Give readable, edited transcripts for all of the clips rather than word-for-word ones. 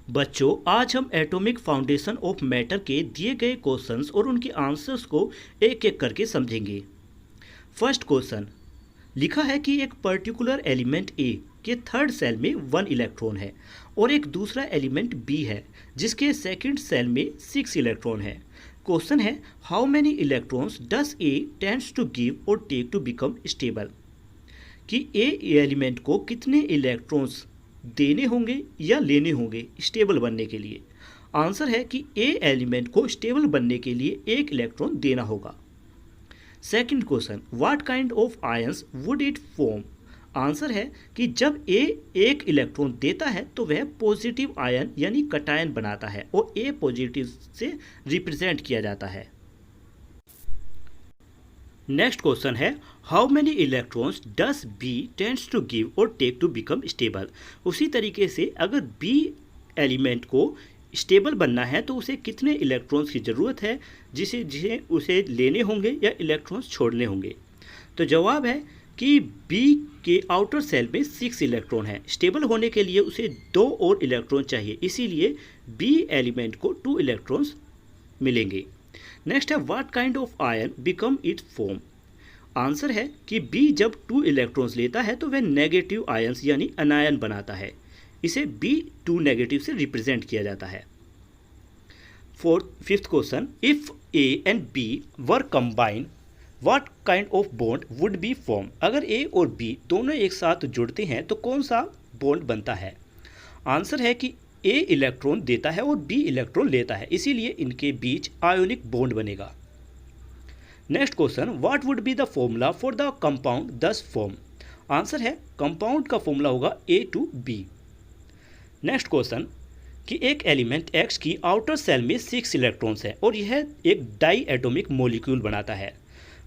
बच्चों, आज हम एटॉमिक फाउंडेशन ऑफ मैटर के दिए गए क्वेश्चंस और उनके आंसर्स को एक एक करके समझेंगे। फर्स्ट क्वेश्चन लिखा है कि एक पर्टिकुलर एलिमेंट ए के थर्ड सेल में 1 इलेक्ट्रॉन है और एक दूसरा एलिमेंट बी है जिसके सेकंड सेल में 6 इलेक्ट्रॉन है। क्वेश्चन है how many electrons does A tends to give or take to become stable, कि ए एलिमेंट को कितने इलेक्ट्रॉन्स देने होंगे या लेने होंगे स्टेबल बनने के लिए। आंसर है कि ए एलिमेंट को स्टेबल बनने के लिए 1 इलेक्ट्रॉन देना होगा। Second question what kind of ions would it form. Answer है कि जब ए 1 इलेक्ट्रॉन देता है तो वह पॉजिटिव आयन यानी कटायन बनाता है और ए पॉजिटिव से रिप्रेजेंट किया जाता है। नेक्स्ट क्वेश्चन है how many electrons does B tends to give or take to become stable. उसी तरीके से अगर बी एलिमेंट को स्टेबल बनना है तो उसे कितने इलेक्ट्रॉन्स की ज़रूरत है जिसे जिसे उसे लेने होंगे या इलेक्ट्रॉन्स छोड़ने होंगे। तो जवाब है कि बी के आउटर सेल में 6 इलेक्ट्रॉन है। स्टेबल होने के लिए उसे 2 और इलेक्ट्रॉन चाहिए, इसीलिए बी एलिमेंट को 2 इलेक्ट्रॉन्स मिलेंगे। नेक्स्ट है what kind of ion become it's form. Answer है कि बी जब 2 इलेक्ट्रॉन्स लेता है तो वह नेगेटिव आयंस यानी अनायन बनाता है, इसे B2 नेगेटिव से रिप्रेजेंट किया जाता है। Fifth question if A and B were combine what kind of bond would be form. अगर ए और बी दोनों एक साथ जुड़ते हैं तो कौन सा बॉन्ड बनता है। आंसर है कि ए इलेक्ट्रॉन देता है और बी इलेक्ट्रॉन लेता है, इसीलिए इनके बीच आयोनिक बॉन्ड बनेगा। Next question what would be the formula for the compound दस फॉर्म। आंसर है कंपाउंड का फॉर्मूला होगा A2B। नेक्स्ट क्वेश्चन कि एक एलिमेंट X की आउटर सेल में 6 इलेक्ट्रॉन्स है और यह एक डाई एटॉमिक मॉलिक्यूल बनाता है।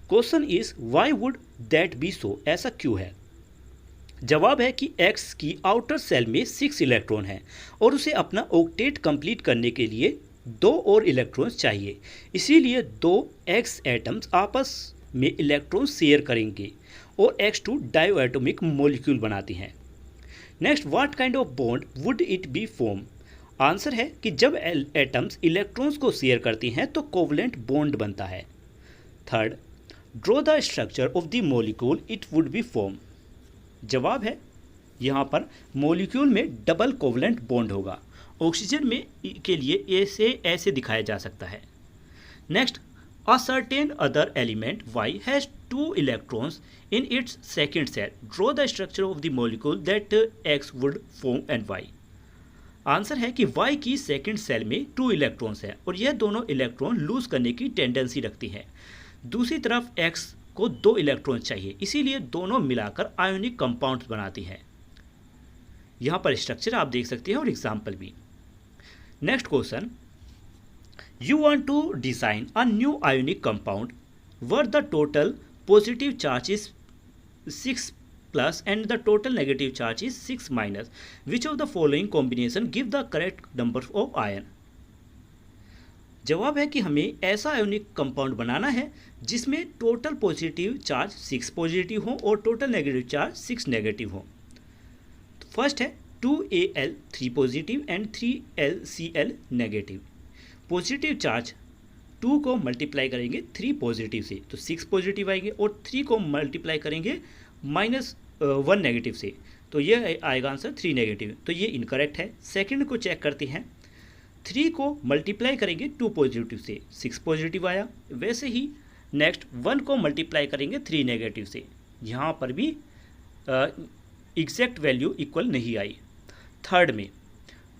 Question is why would that be so, ऐसा क्यों है। जवाब है कि X की आउटर सेल में 6 इलेक्ट्रॉन है और उसे अपना ऑक्टेट कंप्लीट करने के लिए 2 और इलेक्ट्रॉन्स चाहिए, इसीलिए 2 X एटम्स आपस में इलेक्ट्रॉन शेयर करेंगे और X2 डायोएटॉमिक मॉलिक्यूल बनाती हैं। Next what kind of bond would it be form. Answer है कि जब एटम्स इलेक्ट्रॉन्स को शेयर करती हैं तो कोवलेंट बॉन्ड बनता है। Third draw the structure of the molecule it would be form. जवाब है यहाँ पर मॉलिक्यूल में डबल कोवलेंट बॉन्ड होगा। ऑक्सीजन में के लिए ऐसे दिखाया जा सकता है। Next a certain other element Y has 2 electrons in its second shell, draw the structure of the molecule that X would form and Y। Answer है कि Y की सेकेंड सेल में 2 इलेक्ट्रॉन्स है और यह दोनों इलेक्ट्रॉन लूज करने की टेंडेंसी रखती है। दूसरी तरफ X को 2 इलेक्ट्रॉन चाहिए, इसीलिए दोनों मिलाकर आयोनिक कंपाउंड्स बनाती है। यहाँ पर स्ट्रक्चर आप देख सकते हैं और एग्जाम्पल भी। Next question you want to design a new ionic compound where the total positive charge is 6 plus and the total negative charge is 6 minus, which of the following combination give the correct number of ion. जवाब है कि हमें ऐसा ionic compound बनाना है जिसमें total positive charge 6 positive हो और total negative charge 6 negative हो। तो फर्स्ट है 2Al 3 positive and 3LCl negative. Positive charge 2 को मल्टीप्लाई करेंगे 3 पॉजिटिव से तो 6 पॉजिटिव आएंगे और 3 को मल्टीप्लाई करेंगे -1 नेगेटिव से तो ये आएगा आंसर 3 नेगेटिव, तो ये इनकरेक्ट है। सेकंड को चेक करते हैं, 3 को मल्टीप्लाई करेंगे 2 पॉजिटिव से 6 पॉजिटिव आया। वैसे ही नेक्स्ट 1 को मल्टीप्लाई करेंगे 3 नेगेटिव से, यहाँ पर भी एग्जैक्ट वैल्यू इक्वल नहीं आई। थर्ड में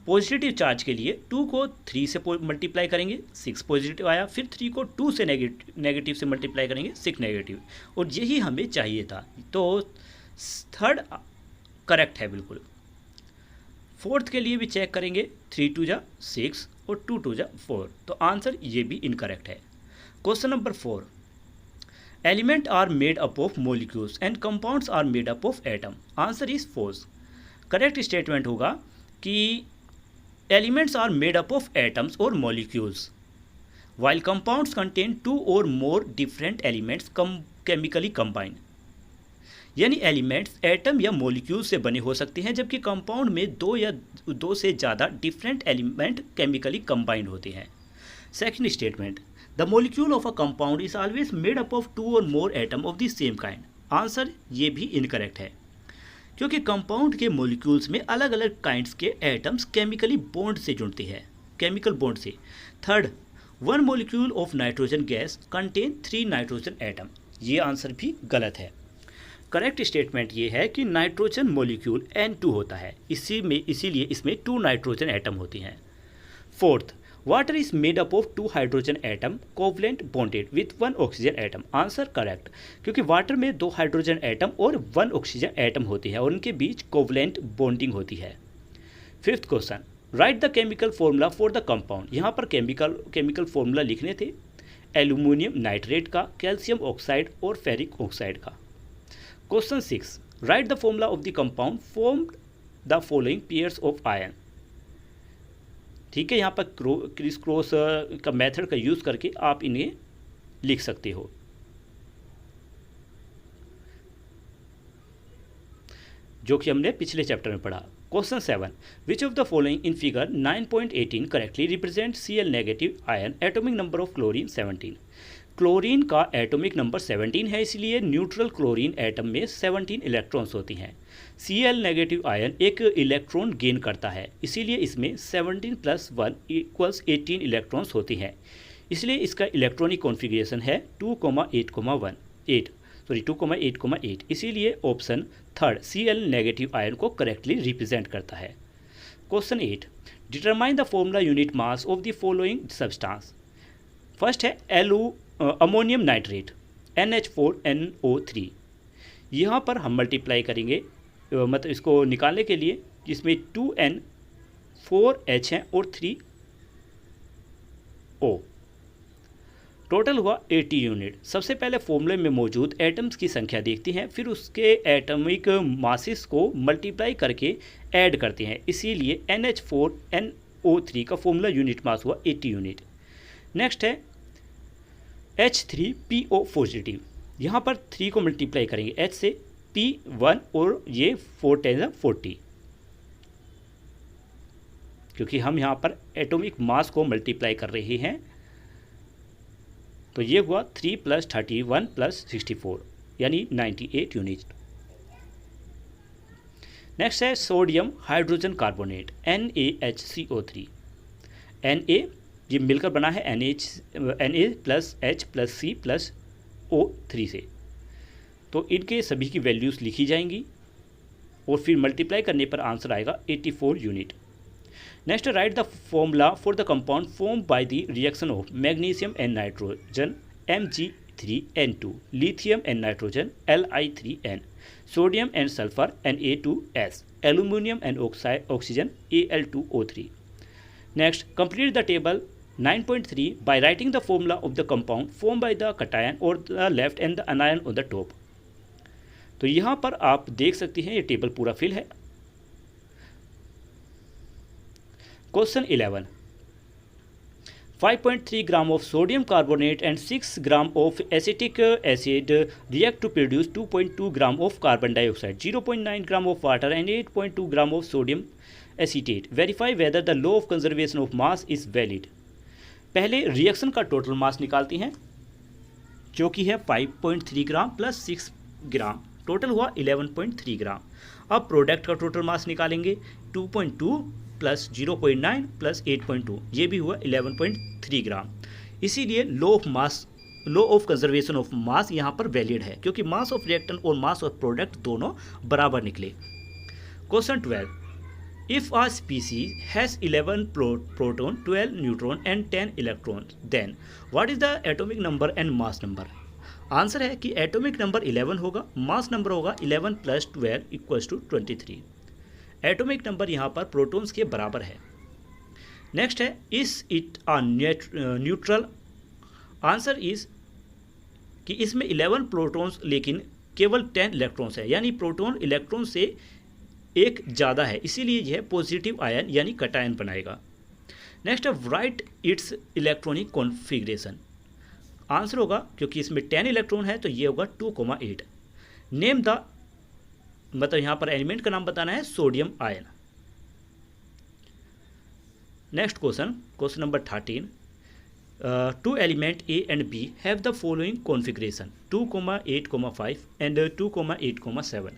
पॉजिटिव चार्ज के लिए 2 को 3 से मल्टीप्लाई करेंगे 6 पॉजिटिव आया, फिर 3 को 2 से नेगेटिव से मल्टीप्लाई करेंगे 6 नेगेटिव, और यही हमें चाहिए था, तो थर्ड करेक्ट है बिल्कुल। फोर्थ के लिए भी चेक करेंगे 3 2 जा 6 और 2 2 जा 4, तो आंसर ये भी इनकरेक्ट है। Question number 4 element are made up of molecules and compounds are made up of atom. Answer is false. Correct statement होगा कि elements are made up of atoms और molecules while compounds contain 2 or more different elements chemically combined। यानी elements atom या molecule से बने हो सकते हैं, जबकि कंपाउंड में दो या दो से ज़्यादा डिफरेंट एलिमेंट केमिकली कंबाइंड होते हैं। Second statement, the molecule of a compound is always made up of 2 और मोर atom of the same kind. Answer ये भी इनकरेक्ट है, क्योंकि कंपाउंड के मॉलिक्यूल्स में अलग अलग काइंड्स के एटम्स केमिकली बॉन्ड से जुड़ते हैं, केमिकल बॉन्ड से। Third, one molecule of nitrogen gas contain 3 nitrogen atom. ये आंसर भी गलत है। करेक्ट स्टेटमेंट ये है कि नाइट्रोजन मॉलिक्यूल N2 होता है, इसीलिए इसमें 2 नाइट्रोजन एटम होती हैं। Fourth, water is made up of 2 hydrogen atom covalent bonded with 1 oxygen atom. Answer correct, क्योंकि वाटर में 2 हाइड्रोजन एटम और 1 ऑक्सीजन एटम होती है और उनके बीच कोवलेंट बॉन्डिंग होती है। Fifth question, right the chemical formula for the compound. यहाँ पर केमिकल फॉर्मूला लिखने थे एल्यूमिनियम नाइट्रेट का, कैल्शियम ऑक्साइड और फेरिक ऑक्साइड का। Question 6, right the formula of the compound formed the following pairs of ion. ठीक है, यहाँ पर क्रिस क्रॉस का मेथड का यूज़ करके आप इन्हें लिख सकते हो। जो कि हमने पिछले चैप्टर में पढ़ा। Question 7, which of the following in figure 9.18 correctly represent Cl negative ion atomic number of chlorine 17। Chlorine का एटॉमिक नंबर 17 है, इसलिए न्यूट्रल क्लोरीन एटम में 17 इलेक्ट्रॉन्स होती हैं। Cl नेगेटिव आयन एक इलेक्ट्रॉन गेन करता है, इसीलिए इसमें 17 + 1 = 18 इलेक्ट्रॉन्स होती हैं। इसलिए इसका इलेक्ट्रॉनिक कॉन्फ़िगरेशन है 2,8,8, इसीलिए option third Cl negative ion को करेक्टली रिप्रेजेंट करता है। Question 8, determine the formula unit mass of the following substance. First है अमोनियम नाइट्रेट NH4NO3। यहाँ पर हम मल्टीप्लाई करेंगे, मतलब इसको निकालने के लिए, जिसमें 2N 4H हैं और 3O, टोटल हुआ 80 यूनिट। सबसे पहले फॉर्मूले में मौजूद एटम्स की संख्या देखते हैं, फिर उसके एटॉमिक मासेस को मल्टीप्लाई करके ऐड करते हैं, इसीलिए NH4NO3 का फॉर्मूला यूनिट मास हुआ 80 यूनिट। नेक्स्ट है H3PO पॉजिटिव। यहाँ पर 3 को मल्टीप्लाई करेंगे H से, P1 और ये 4 × 40, क्योंकि हम यहाँ पर एटॉमिक मास को मल्टीप्लाई कर रहे हैं। तो ये हुआ 3 + 31 + 64 यानी 98 यूनिट। नेक्स्ट है sodium hydrogen carbonate NaHCO3। Na ये मिलकर बना है Na + H + C + O3 से, तो इनके सभी की वैल्यूज़ लिखी जाएंगी और फिर मल्टीप्लाई करने पर आंसर आएगा 84 unit. Next, right the formula for the compound form by the reaction of magnesium and nitrogen Mg3N2, lithium and nitrogen Li3N, sodium and sulphur Na2S, aluminium and oxygen Al2O3। Next, complete the table 9.3 by writing the formula of the compound formed by the cation on the left and the anion on the top। तो यहाँ पर आप देख सकते हैं ये table पूरा fill है। Question 11, 5.3 gram of sodium carbonate and 6 gram of acetic acid react to produce 2.2 gram of carbon dioxide, 0.9 gram of water and 8.2 gram of sodium acetate. Verify whether the law of conservation of mass is valid. पहले reaction का total mass निकालते हैं, जो कि है 5.3 ग्राम + 6 ग्राम, total हुआ 11.3 ग्राम। अब product का टोटल मास निकालेंगे, 2.2 + 0.9 + 8.2, ये भी हुआ 11.3 ग्राम। इसीलिए लॉ ऑफ कंजर्वेशन ऑफ मास यहाँ पर वैलिड है, क्योंकि मास ऑफ रिएक्टेंट और मास ऑफ प्रोडक्ट दोनों बराबर निकले। Question 12, if a species has 11 proton, 12 neutron and 10 electrons, then what is the atomic number and mass number? Answer है कि एटॉमिक नंबर 11 होगा, मास नंबर होगा 11 + 12 = 23। एटॉमिक नंबर यहाँ पर प्रोटॉन्स के बराबर है। नेक्स्ट है, is it a neutral? Answer is कि इसमें 11 प्रोटॉन्स लेकिन केवल 10 इलेक्ट्रॉन्स है, यानी प्रोटॉन इलेक्ट्रॉन से एक ज़्यादा है, इसीलिए यह पॉजिटिव आयन यानी कटायन बनाएगा। नेक्स्ट है, right it's electronic configuration. Answer होगा, क्योंकि इसमें 10 इलेक्ट्रॉन है तो ये होगा 2,8। नेम द मतलब यहाँ पर एलिमेंट का नाम बताना है sodium ion. Next question number 13, two element A and B have the following configuration 2,8,5 and 2,8,7.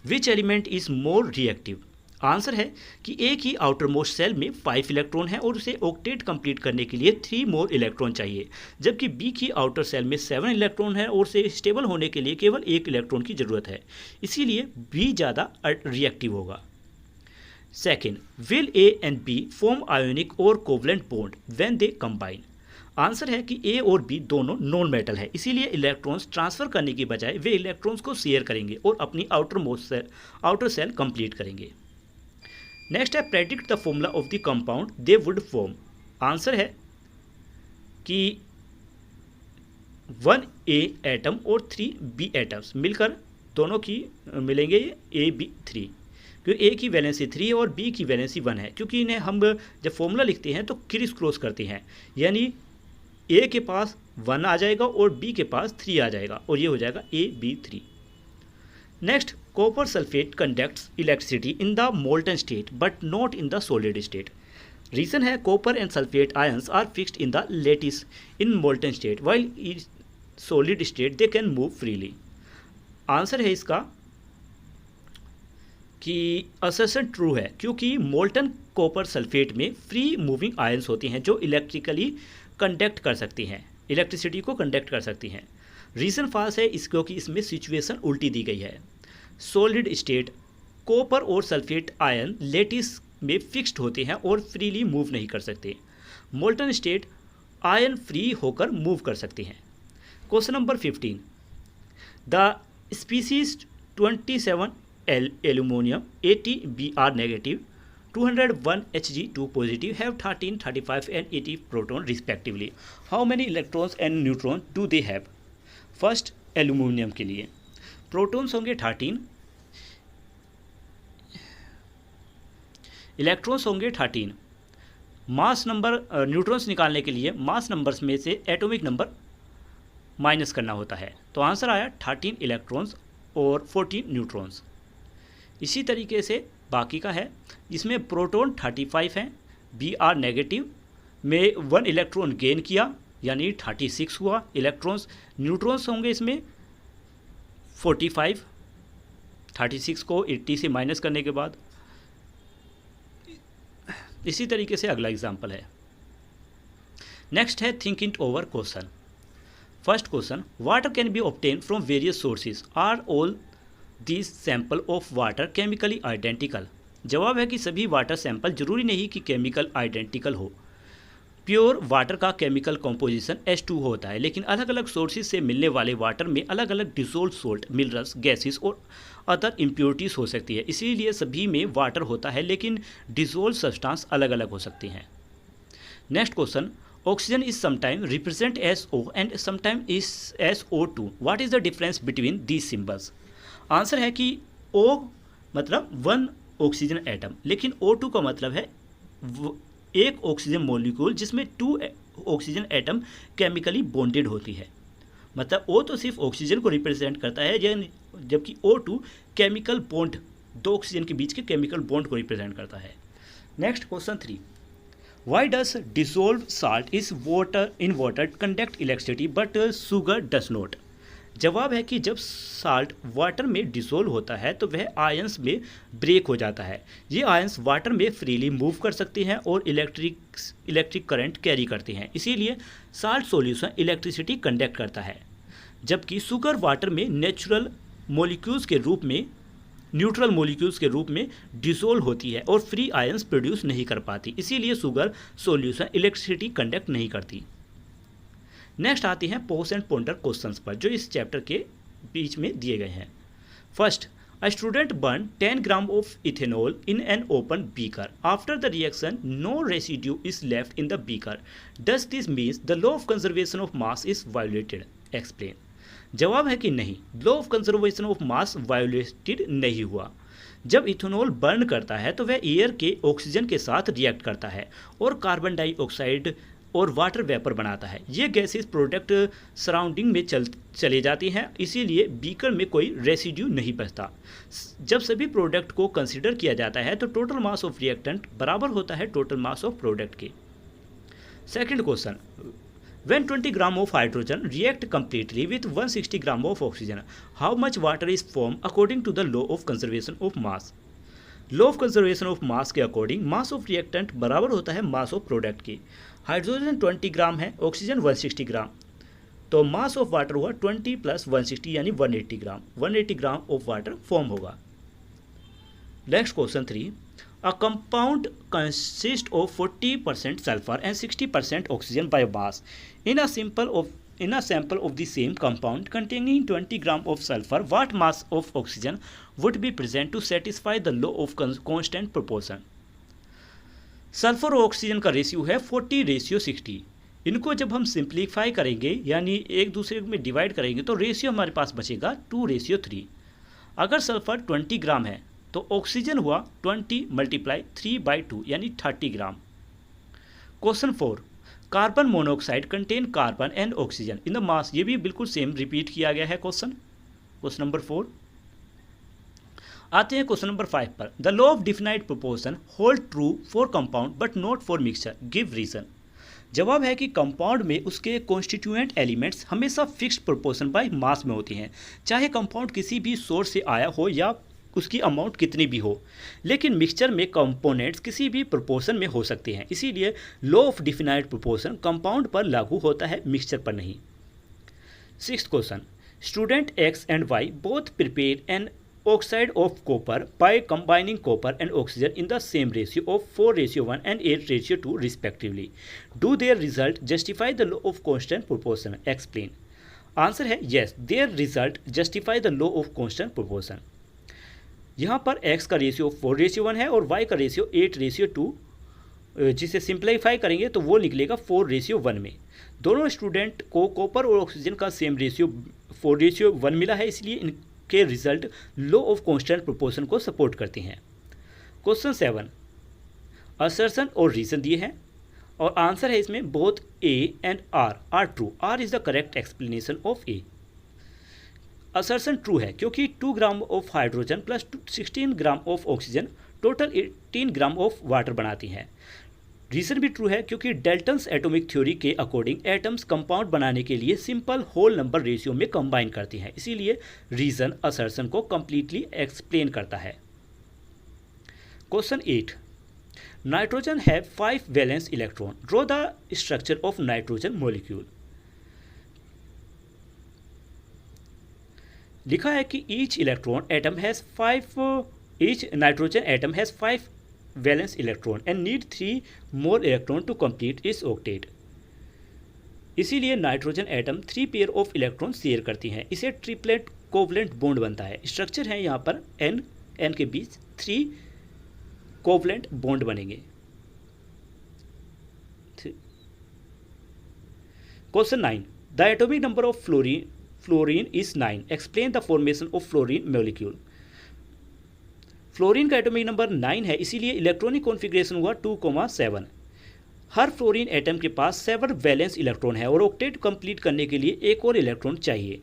Which element is more reactive? Answer है कि ए की आउटरमोस्ट सेल में 5 इलेक्ट्रॉन है और उसे ऑक्टेट कंप्लीट करने के लिए 3 मोर इलेक्ट्रॉन चाहिए, जबकि बी की आउटर सेल में 7 इलेक्ट्रॉन है और उसे स्टेबल होने के लिए केवल 1 इलेक्ट्रॉन की ज़रूरत है, इसीलिए बी ज़्यादा रिएक्टिव होगा। Second, will A and B form ionic और covalent bond when they combine? Answer है कि ए और बी दोनों नॉन मेटल है, इसीलिए इलेक्ट्रॉन्स ट्रांसफर करने की बजाय वे इलेक्ट्रॉन्स को शेयर करेंगे और अपनी आउटर सेल कंप्लीट करेंगे। नेक्स्ट है predict the formula of the compound they would form. Answer है कि 1 ए एटम और 3 बी एटम्स मिलकर दोनों की मिलेंगे ए बी 3, क्योंकि ए की वैलेंसी 3 और बी की वैलेंसी 1 है, क्योंकि इन्हें हम जब फॉर्मूला लिखते हैं तो क्रिस क्रॉस करते हैं, यानी ए के पास 1 आ जाएगा और बी के पास 3 आ जाएगा और ये हो जाएगा A B 3। Next, copper sulphate conducts electricity in the molten state but not in the solid state. Reason है copper and sulphate ions are fixed in the lattice in molten state while in solid state they can move freely. Answer है इसका कि assertion true है, क्योंकि molten copper sulphate में free moving ions होती हैं जो इलेक्ट्रिकली कंडक्ट कर सकती हैं, इलेक्ट्रिसिटी को कंडक्ट कर सकती हैं। रीज़न फॉल्स है क्योंकि इसमें सिचुएशन उल्टी दी गई है। सॉलिड स्टेट कॉपर और सल्फेट आयन लेटिस में फिक्स्ड होते हैं और फ्रीली मूव नहीं कर सकते। मोल्टन स्टेट आयन फ्री होकर मूव कर सकते हैं। Question number 15, the species 27 aluminium 80 Br negative 201 Hg2 positive have 13, 35 and 80 proton respectively. How many electrons and neutrons do they have? First aluminium के लिए प्रोटॉन्स होंगे 13, इलेक्ट्रॉन्स होंगे 13। मास नंबर न्यूट्रॉन्स निकालने के लिए मास नंबर्स में से एटॉमिक नंबर माइनस करना होता है, तो आंसर आया 13 इलेक्ट्रॉन्स और 14 न्यूट्रॉन्स। इसी तरीके से बाकी का है, इसमें प्रोटॉन 35 हैं, Br नेगेटिव में 1 इलेक्ट्रॉन गेन किया यानी 36 हुआ इलेक्ट्रॉन्स। न्यूट्रॉन्स होंगे इसमें 45, 36 को 80 से माइनस करने के बाद। इसी तरीके से अगला एग्जांपल है। नेक्स्ट है think it over question. First question, water can be obtain from various sources, are all these sample of water chemically identical? जवाब है कि सभी वाटर सैंपल जरूरी नहीं कि केमिकल आइडेंटिकल हो। प्योर वाटर का केमिकल कॉम्पोजिशन H2 होता है, लेकिन अलग अलग सोर्सेज से मिलने वाले वाटर में अलग अलग डिसोल्व सोल्ट, मिनरल्स, गैसेस और अदर इम्प्योरिटीज़ हो सकती है, इसीलिए सभी में वाटर होता है लेकिन डिसोल्व सब्सटेंस अलग अलग हो सकती हैं। Next question, oxygen is sometime represent S O and sometime is SO2, what is the difference between these symbols? Answer है कि O मतलब 1 ऑक्सीजन एटम, लेकिन O2 का मतलब है एक ऑक्सीजन मॉलिक्यूल जिसमें 2 ऑक्सीजन एटम केमिकली बॉन्डेड होती है। मतलब O तो सिर्फ ऑक्सीजन को रिप्रेजेंट करता है, जबकि O2 केमिकल बॉन्ड, 2 ऑक्सीजन के बीच के केमिकल बॉन्ड को रिप्रेजेंट करता है। Next question 3, why does dissolve salt is water in water conduct electricity but sugar does not? जवाब है कि जब साल्ट वाटर में डिसोल्व होता है तो वह आयंस में ब्रेक हो जाता है। ये आयंस वाटर में फ्रीली मूव कर सकते हैं और इलेक्ट्रिक करंट कैरी करते हैं, इसीलिए साल्ट सॉल्यूशन इलेक्ट्रिसिटी कंडक्ट करता है, जबकि शुगर वाटर में न्यूट्रल मॉलिक्यूल्स के रूप में डिसोल्व होती है और फ्री आयंस प्रोड्यूस नहीं कर पाती, इसीलिए शुगर सॉल्यूशन इलेक्ट्रिसिटी कंडक्ट नहीं करती। नेक्स्ट आते हैं पोस एंड पॉन्डर क्वेश्चंस पर, जो इस चैप्टर के बीच में दिए गए हैं। First, a student burn 10 gram of ethanol in an open beaker, after the reaction no residue is left in the beaker, does this means the law of conservation of mass is violated? Explain. जवाब है कि नहीं, law of conservation of mass violated नहीं हुआ। जब ethanol burn करता है तो वह एयर के ऑक्सीजन के साथ रिएक्ट करता है और कार्बन डाइऑक्साइड और वाटर वेपर बनाता है। ये गैसेस प्रोडक्ट सराउंडिंग में चले जाती हैं, इसीलिए बीकर में कोई रेसिड्यू नहीं बचता। जब सभी प्रोडक्ट को कंसिडर किया जाता है तो टोटल मास ऑफ रिएक्टेंट बराबर होता है टोटल मास ऑफ प्रोडक्ट के। Second question, when 20 gram of hydrogen react completely with 160 gram of oxygen, how much water is formed according to the law of conservation of mass? Law of conservation of मास के according mass of reactant बराबर होता है mass of product की। Hydrogen 20 ग्राम है, oxygen 160 ग्राम, तो mass of water हुआ 20 + 160 यानी 180 ग्राम। 180 ग्राम of water form होगा। Next question 3, a compound consists of 40% sulfur and 60% oxygen by mass. In a sample of the same compound containing 20 gram of sulfur, what mass of oxygen would be present to satisfy the law of constant proportion? Sulphur और oxygen का ratio है 40:60। इनको जब हम simplify करेंगे यानी एक दूसरे में डिवाइड करेंगे तो रेशियो हमारे पास बचेगा 2:3। अगर सल्फर 20 ग्राम है तो ऑक्सीजन हुआ 20 × 3/2 यानी 30 ग्राम। Question 4, carbon monoxide contain carbon and oxygen in the mass. ये भी बिल्कुल सेम रिपीट किया गया है क्वेश्चन नंबर 4। आते हैं क्वेश्चन नंबर 5 पर। The law of definite proportion hold true for compound but not for mixture, give reason. जवाब है कि कंपाउंड में उसके कॉन्स्टिट्यूएंट एलिमेंट्स हमेशा फिक्स्ड प्रोपोर्शन बाय मास में होती हैं, चाहे कंपाउंड किसी भी सोर्स से आया हो या उसकी अमाउंट कितनी भी हो। लेकिन मिक्सचर में कंपोनेंट्स किसी भी प्रोपोर्शन में हो सकते हैं, इसीलिए law of definite proportion compound पर लागू होता है, मिक्सचर पर नहीं। 6th question, student X and Y both prepare an oxide of copper by combining copper and oxygen in the same ratio of 4:1 and 8:2 respectively. Do their result justify the law of constant proportion? Explain. Answer है yes, their result justify the law of constant proportion. यहाँ पर x का ratio 4:1 है और y का ratio 8:2, जिसे simplify करेंगे तो वो निकलेगा 4:1 में। दोनों स्टूडेंट को कॉपर और ऑक्सीजन का सेम रेशियो 4:1 मिला है, इसलिए इनके result law of constant proportion को सपोर्ट करते हैं। क्वेश्चन 7, असर्शन और रीजन दिए हैं और आंसर है इसमें both A and R true. R is the correct explanation of A. Assertion true है क्योंकि 2 gram of hydrogen plus 16 gram of oxygen total 18 gram of water बनाती हैं। रीजन भी ट्रू है क्योंकि डेल्टन्स एटॉमिक थ्योरी के अकॉर्डिंग एटम्स कंपाउंड बनाने के लिए सिंपल होल नंबर रेशियो में कंबाइन करती हैं, इसीलिए रीजन असर्शन को कंप्लीटली एक्सप्लेन करता है। Question 8, nitrogen have 5 valence electron, draw the structure of nitrogen molecule. लिखा है कि each nitrogen atom has 5 valence electron and need 3 more electron to complete its octet. इसीलिए nitrogen atom 3 pair of electron share करती हैं, इसे triplet covalent bond बनता है। Structure है यहाँ पर n के बीच 3 कोवलेंट बॉन्ड बनेंगे। Question 9, the atomic number of fluorine is 9, explain the formation of fluorine molecule. Fluorine का एटॉमिक नंबर 9 है, इसीलिए इलेक्ट्रॉनिक कॉन्फ़िगरेशन हुआ 2,7। हर फ्लोरीन एटम के पास 7 वैलेंस इलेक्ट्रॉन है और ऑक्टेट कंप्लीट करने के लिए एक और इलेक्ट्रॉन चाहिए।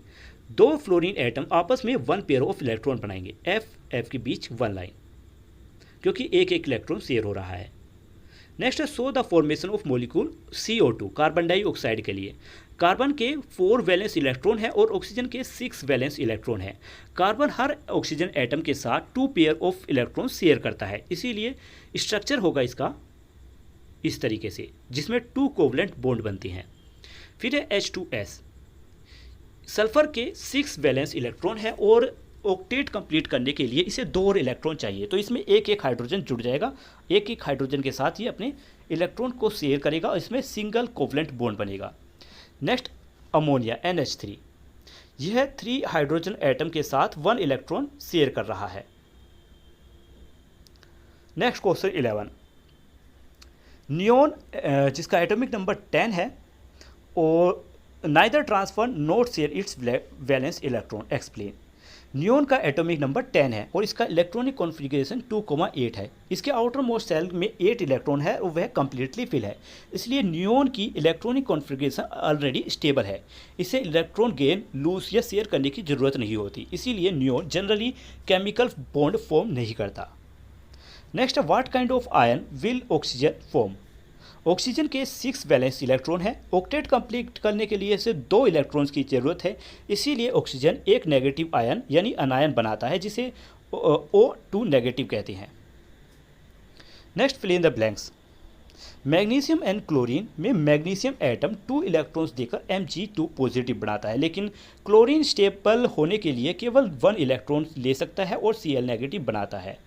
2 फ्लोरीन एटम आपस में 1 पेयर ऑफ इलेक्ट्रॉन बनाएंगे, F के बीच 1 लाइन, क्योंकि एक इलेक्ट्रॉन शेयर हो रहा है। नेक्स्ट है show the formation of molecule CO2, carbon dioxide के लिए। कार्बन के 4 वैलेंस इलेक्ट्रॉन है और ऑक्सीजन के 6 वैलेंस इलेक्ट्रॉन है। कार्बन हर ऑक्सीजन एटम के साथ 2 पेयर ऑफ इलेक्ट्रॉन शेयर करता है, इसीलिए स्ट्रक्चर होगा इसका इस तरीके से, जिसमें 2 कोवलेंट बॉन्ड बनती हैं। फिर है H2S, सल्फर के 6 वैलेंस इलेक्ट्रॉन है और ऑक्टेट कंप्लीट करने के लिए इसे 2 और इलेक्ट्रॉन चाहिए, तो इसमें एक हाइड्रोजन जुड़ जाएगा। एक हाइड्रोजन के साथ ये अपने इलेक्ट्रॉन को शेयर करेगा और इसमें सिंगल कोवलेंट बॉन्ड बनेगा। नेक्स्ट अमोनिया NH3, यह 3 हाइड्रोजन एटम के साथ 1 इलेक्ट्रॉन शेयर कर रहा है। नेक्स्ट क्वेश्चन 11, नियोन जिसका एटॉमिक नंबर 10 है और neither transfer not share its valence electron, explain. Neon का एटॉमिक नंबर 10 है और इसका इलेक्ट्रॉनिक कॉन्फ़िगरेशन 2,8 है। इसके आउटर मोस्ट शेल में 8 इलेक्ट्रॉन है और वह कम्प्लीटली फिल है। इसलिए नियोन की इलेक्ट्रॉनिक कॉन्फ़िगरेशन ऑलरेडी स्टेबल है। इसे इलेक्ट्रॉन गेन, लूज या शेयर करने की ज़रूरत नहीं होती। इसीलिए neon generally chemical bond form नहीं करता। Next, what kind of ion will oxygen form? Oxygen के 6 वैलेंस इलेक्ट्रॉन हैं। ऑक्टेट कंप्लीट करने के लिए इसे 2 इलेक्ट्रॉन्स की ज़रूरत है। इसीलिए ऑक्सीजन एक नेगेटिव आयन यानी अनायन बनाता है, जिसे O2 नेगेटिव कहते हैं। Next, fill in the blanks. Magnesium and chlorine में मैग्नीशियम एटम 2 इलेक्ट्रॉन्स देकर Mg2 पॉजिटिव बनाता है, लेकिन क्लोरीन स्टेबल होने के लिए केवल 1 इलेक्ट्रॉन ले सकता है और Cl नेगेटिव बनाता है।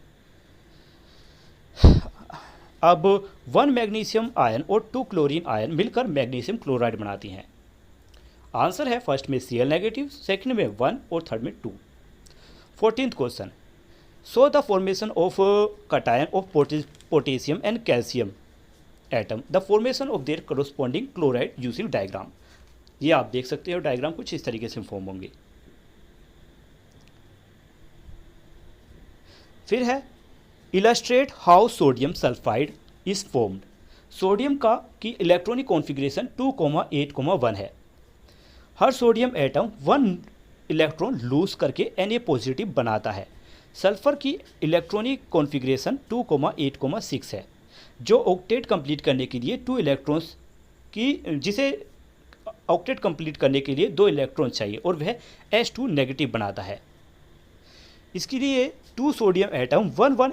अब 1 मैग्नीशियम आयन और 2 क्लोरीन आयन मिलकर मैग्नीशियम क्लोराइड बनाती हैं। आंसर है फर्स्ट में Cl नेगेटिव, सेकंड में 1 और थर्ड में 2। 14th question, show the formation of cation of potassium and calcium atom, the formation of their corresponding chloride using diagram. ये आप देख सकते हो, डायग्राम कुछ इस तरीके से फॉर्म होंगे। फिर है illustrate how sodium sulphide is formed. Sodium का की इलेक्ट्रॉनिक कॉन्फ़िगरेशन 2,8,1 है। हर सोडियम एटम 1 इलेक्ट्रॉन लूज करके Na पॉजिटिव बनाता है। सल्फर की इलेक्ट्रॉनिक कॉन्फ़िगरेशन 2,8,6 है, जो ऑक्टेट कंप्लीट करने के लिए 2 इलेक्ट्रॉन्स की जिसे ऑक्टेट कंप्लीट करने के लिए 2 इलेक्ट्रॉन चाहिए और वह H2 नेगेटिव बनाता है। इसके लिए 2 sodium atom 1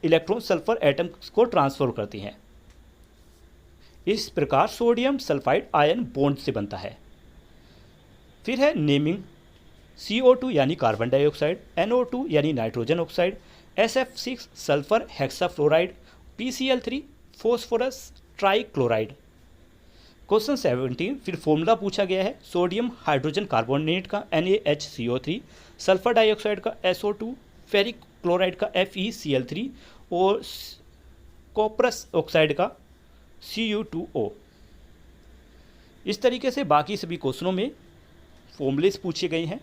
electron sulphur atom को ट्रांसफर करती हैं। इस प्रकार सोडियम सल्फाइड आयन बॉन्ड से बनता है। फिर है नेमिंग। CO2 यानी कार्बन डाइऑक्साइड, NO2 यानी nitrogen oxide, SF6 sulphur hexafluoride, PCl3 phosphorus trichloride. Question 17, फिर फॉर्मूला पूछा गया है। सोडियम हाइड्रोजन कार्बोनेट का NaHCO3, सल्फर डाइऑक्साइड का SO2, फेरिक क्लोराइड का FeCl3 और कॉपरस ऑक्साइड का Cu2O। इस तरीके से बाकी सभी क्वेश्चनों में फॉर्मूलेस पूछे गए हैं।